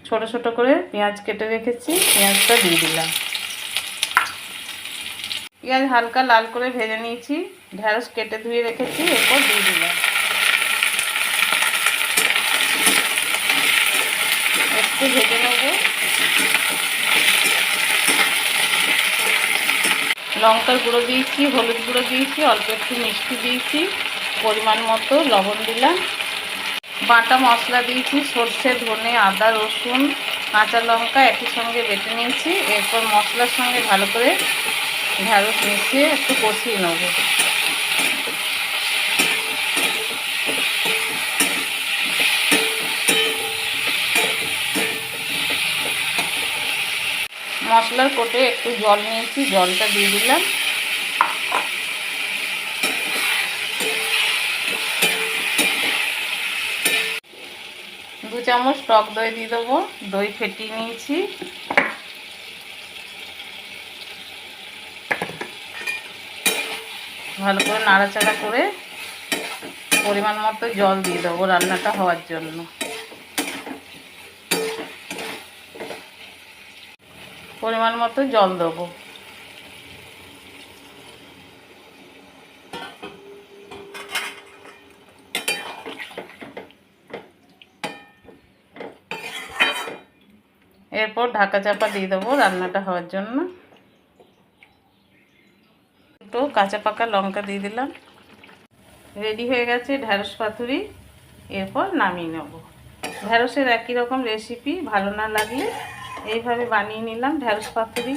ছোট ছোট করে পেঁয়াজ কেটে রেখেছি, পেঁয়াজটা দিয়ে দিলাম। পেঁয়াজ হালকা লাল করে ভেজে নিয়েছি, ঢেঁড়স কেটে ধুয়ে রেখেছি, এরপর দিয়ে দিলাম। একটু ভেজে নেব। লঙ্কার গুঁড়ো দিয়েছি, হলুদ গুঁড়ো দিয়েছি, অল্প একটু মিষ্টি দিয়েছি, পরিমাণ মতো লবণ দিলাম। বাটা মশলা দিয়েছি, সর্ষে, ধনে, আদা, রসুন, কাঁচা লঙ্কা একই সঙ্গে বেটে নিয়েছি। এরপর মশলার সঙ্গে ভালো করে ঢেঁড়স মিশিয়ে একটু কষিয়ে নেব। মশলার কোটে একটু জল নিয়েছি, জলটা দিয়ে দিলাম। দু চামচ টক দই দিয়ে দেবো, দই ফেটিয়ে নিয়েছি। ভালো করে নাড়াচাড়া করে পরিমাণ মতো জল দিয়ে দেবো রান্নাটা হওয়ার জন্য। পরিমাণ মতো জল দেবো। এরপর ঢাকা চাপা দিয়ে দেবো রান্নাটা হওয়ার জন্য। দুটো কাঁচা পাকা লঙ্কা দিয়ে দিলাম। রেডি হয়ে গেছে ঢেঁড়স পাতুরি। এরপর নামিয়ে নেব। ঢেঁড়সের একই রকম রেসিপি, ভালো না লাগলে এইভাবে বানিয়ে নিলাম ঢেঁড়স পাতুরি।